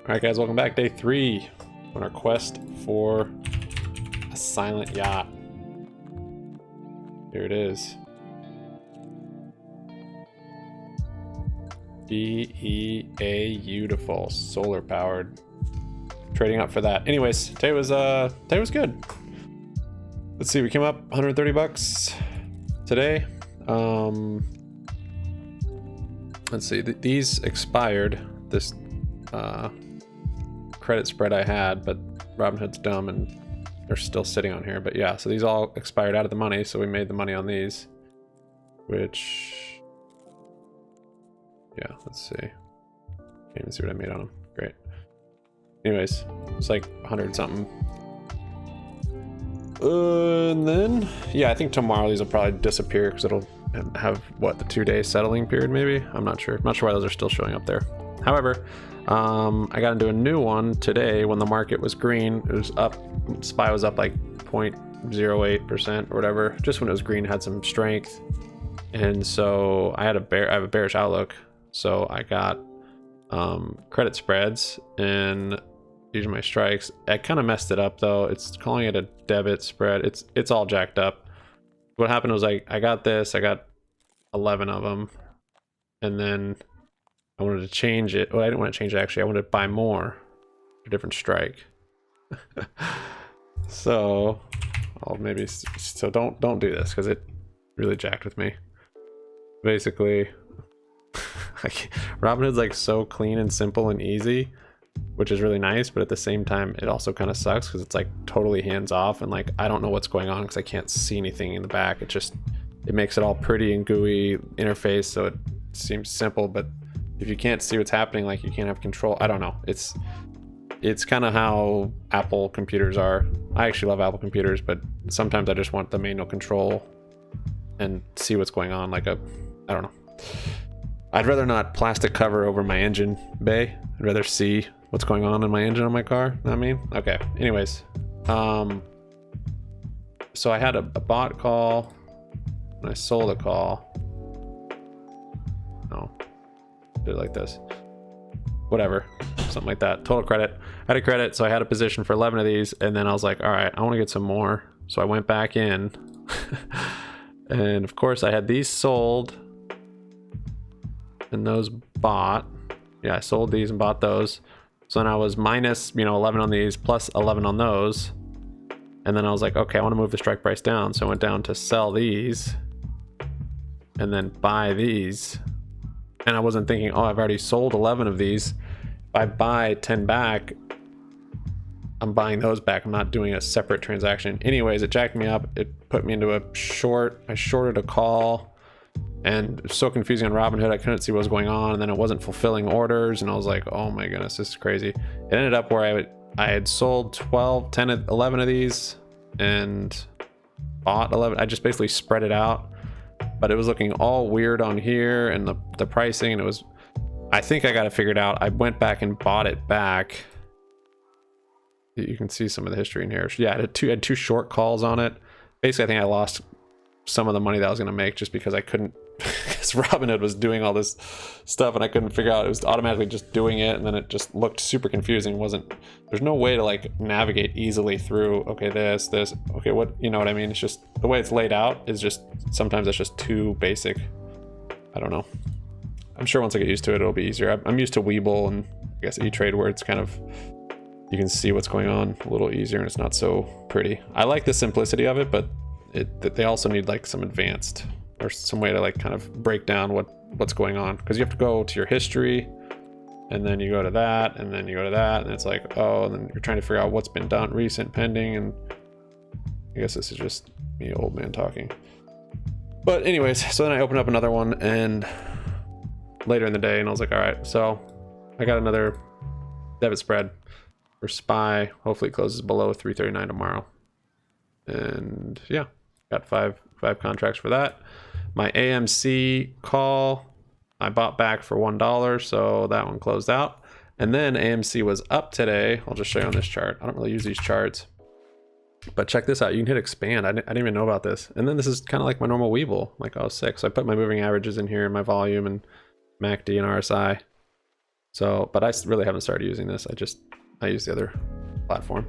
Alright guys, welcome back. Day 3 on our quest for a silent yacht. Here it is. Beautiful, solar powered. Trading up for that. Anyways, today was good. Let's see, we came up 130 bucks today. Let's see, these expired. This credit spread I had, but Robinhood's dumb and they're still sitting on here. But yeah, so these all expired out of the money, so we made the money on these, which, yeah, let's see. Can't even see what I made on them. Great. Anyways, it's like 100 something. And then, yeah, I think tomorrow these will probably disappear because it'll have, what, the 2-day settling period maybe? I'm not sure. I'm not sure why those are still showing up there. However, I got into a new one today when the market was green. It was up, SPY was up like 0.08% or whatever. Just when it was green, it had some strength. And so I have a bearish outlook. So I got credit spreads, and these are my strikes. I kind of messed it up though. It's calling it a debit spread. It's all jacked up. What happened was I got this, I got 11 of them, and then I wanted to change it. Well, I didn't want to change it actually. I wanted to buy more, a different strike. So don't do this because it really jacked with me. Basically, Robinhood's like so clean and simple and easy, which is really nice, but at the same time it also kind of sucks because it's like totally hands off, and like I don't know what's going on because I can't see anything in the back. It makes it all pretty and gooey interface, so it seems simple, but if you can't see what's happening, like you can't have control. I don't know. It's kind of how Apple computers are. I actually love Apple computers, but sometimes I just want the manual control and see what's going on. Like I don't know. I'd rather not plastic cover over my engine bay. I'd rather see what's going on in my engine on my car. Know what I mean? Okay. Anyways, so I had a bought call and I sold a call. No. Did it like this, whatever, something like that. Total credit. I had a credit, so I had a position for 11 of these, and then I was like, all right, I want to get some more, so I went back in. And of course I had these sold and those bought. Yeah, I sold these and bought those, so then I was minus 11 on these plus 11 on those, and then I was like, okay, I want to move the strike price down, so I went down to sell these and then buy these. And I wasn't thinking, oh, I've already sold 11 of these. If I buy 10 back, I'm buying those back. I'm not doing a separate transaction. Anyways, it jacked me up. It put me into a short. I shorted a call, and it was so confusing on Robinhood. I couldn't see what was going on, and then it wasn't fulfilling orders, and I was like, oh my goodness, this is crazy. It ended up where I had sold 11 of these and bought 11. I just basically spread it out. But it was looking all weird on here, and the pricing, and it was, I think I got it figured out. I went back and bought it back. You can see some of the history in here. Yeah, I had two short calls on it. Basically, I think I lost some of the money that I was going to make just because I couldn't, because Robinhood was doing all this stuff and I couldn't figure out. It was automatically just doing it, and then it just looked super confusing. There's no way to like navigate easily through, okay, this, okay, what, you know what I mean? It's just the way it's laid out is just, sometimes it's just too basic. I don't know. I'm sure once I get used to it, it'll be easier. I'm used to Webull and I guess E-Trade, where it's kind of, you can see what's going on a little easier and it's not so pretty. I like the simplicity of it, but they also need like some advanced or some way to like kind of break down what's going on, because you have to go to your history and then you go to that and then you go to that, and it's like, oh, and then you're trying to figure out what's been done, recent, pending, and I guess this is just me, old man, talking. But anyways, so then I opened up another one and later in the day, and I was like, all right, so I got another debit spread for SPY. Hopefully it closes below 339 tomorrow. And yeah, got five contracts for that. My AMC call I bought back for $1, so that one closed out. And then AMC was up today. I'll just show you on this chart. I don't really use these charts, but check this out. You can hit expand. I didn't even know about this. And then this is kind of like my normal Webull, like 06. So I put my moving averages in here, my volume and MACD and RSI. So, but I really haven't started using this. I use the other platform.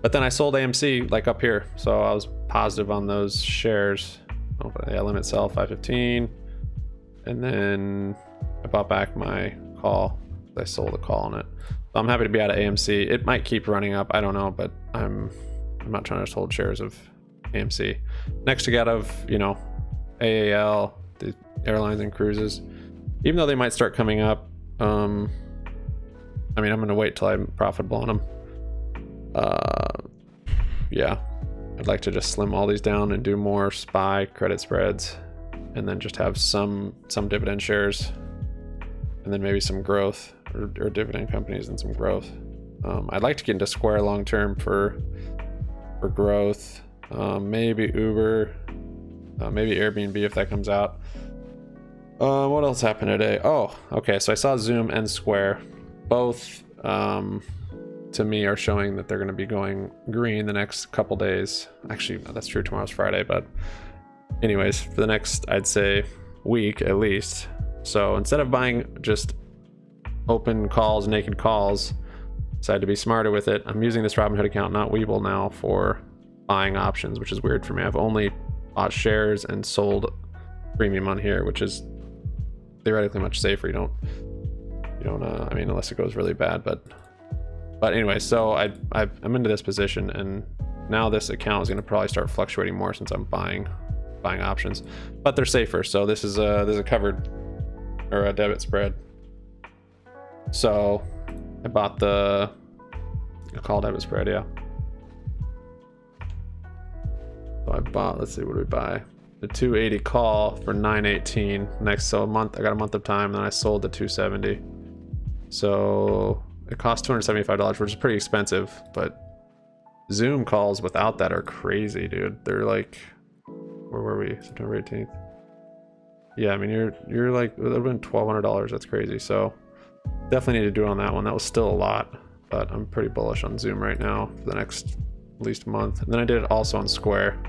But then I sold AMC like up here. So I was positive on those shares. Oh, yeah, limit sell 515. And then I bought back my call. I sold a call on it. So I'm happy to be out of AMC. It might keep running up. I don't know, but I'm not trying to just hold shares of AMC. Next to get of, you know, AAL, the airlines and cruises. Even though they might start coming up, I mean, I'm going to wait till I'm profitable on them. Yeah, I'd like to just slim all these down and do more SPY credit spreads, and then just have some dividend shares, and then maybe some growth or dividend companies and some growth. I'd like to get into Square long term for growth. Maybe Uber, maybe Airbnb if that comes out. What else happened today? Oh, okay. So I saw Zoom and Square, both to me are showing that they're going to be going green the next couple days. Actually, that's true. Tomorrow's Friday, but anyways, for the next, I'd say, week at least. So instead of buying just open calls, naked calls, decided to be smarter with it. I'm using this Robinhood account, not Webull now, for buying options, which is weird for me. I've only bought shares and sold premium on here, which is theoretically much safer. You don't I mean, unless it goes really bad, but anyway, so I'm into this position, and now this account is going to probably start fluctuating more since I'm buying options, but they're safer. So this is there's a covered or a debit spread. So I bought the call debit spread, yeah. So I bought, let's see, what did we buy? The 280 call for 918 next. So I got a month of time, and then I sold the 270. So it cost $275, which is pretty expensive, but Zoom calls without that are crazy, dude. They're like, where were we? September 18th. Yeah, I mean, you're like, it would have been $1,200. That's crazy. So definitely need to do it on that one. That was still a lot, but I'm pretty bullish on Zoom right now for the next at least month. And then I did it also on Square,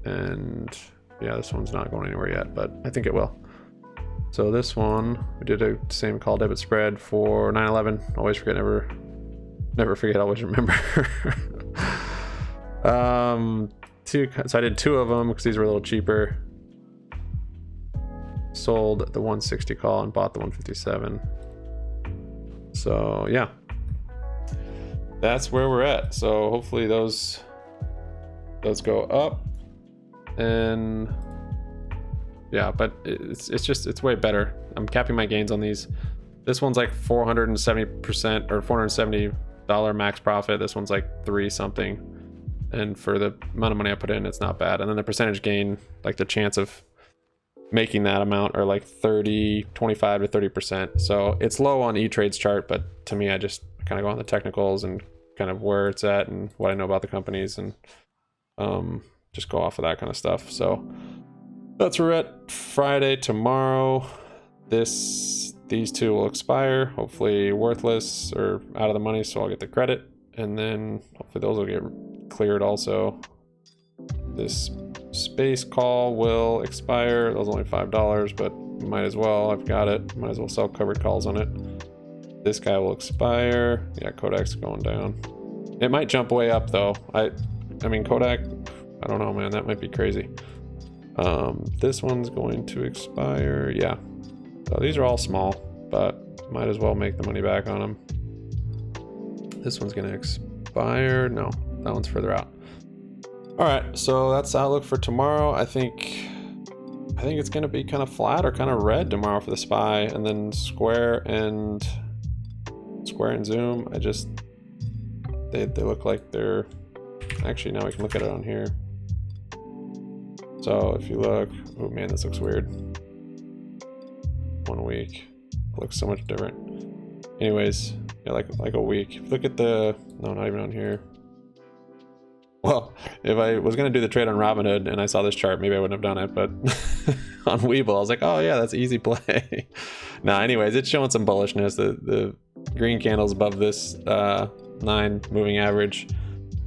and yeah, this one's not going anywhere yet, but I think it will. So this one, we did a same call debit spread for 9/11. Always forget, never forget, always remember. So I did two of them because these were a little cheaper. Sold the 160 call and bought the 157. So yeah, that's where we're at. So hopefully those go up, and yeah, but it's way better. I'm capping my gains on these. This one's like 470% or $470 max profit. This one's like 3 something, and for the amount of money I put in, it's not bad. And then the percentage gain, like the chance of making that amount, are like 25 to 30%. So it's low on E-Trade's chart, but to me, I just kind of go on the technicals and kind of where it's at and what I know about the companies, and just go off of that kind of stuff. So that's where we're at. Friday, tomorrow, these two will expire, hopefully worthless or out of the money, so I'll get the credit, and then hopefully those will get cleared also. This space call will expire. That was only $5, but might as well. I've got it. Might as well sell covered calls on it. This guy will expire. Yeah, Kodak's going down. It might jump way up though. I mean, Kodak, I don't know, man. That might be crazy. This one's going to expire. Yeah. So these are all small, but might as well make the money back on them. This one's going to expire. No, that one's further out. All right, so that's the outlook for tomorrow. I think it's going to be kind of flat or kind of red tomorrow for the SPY, and then Square and Zoom. They look like they're actually, now we can look at it on here. So if you look, oh man, this looks weird. 1 week, it looks so much different. Anyways, yeah, like a week. Look at no, not even on here. Well, if I was going to do the trade on Robinhood and I saw this chart, maybe I wouldn't have done it, but on Webull, I was like, oh yeah, that's easy play. Now, anyways, it's showing some bullishness. The green candle's above this 9 moving average.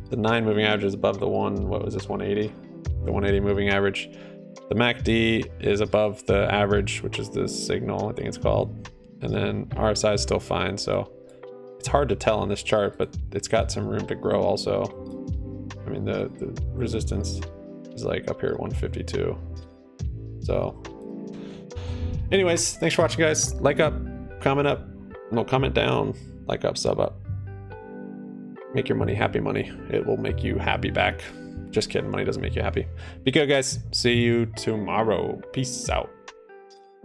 The 9 moving average is above the 180? The 180 moving average. The MACD is above the average, which is the signal, I think it's called. and then RSI is still fine. So it's hard to tell on this chart, but it's got some room to grow also. I mean, the resistance is like up here at 152. So anyways, thanks for watching, guys. Like up, comment up, no, comment down, like up, sub up. Make your money happy money. It will make you happy back. Just kidding, money doesn't make you happy. Be good, guys. See you tomorrow. Peace out.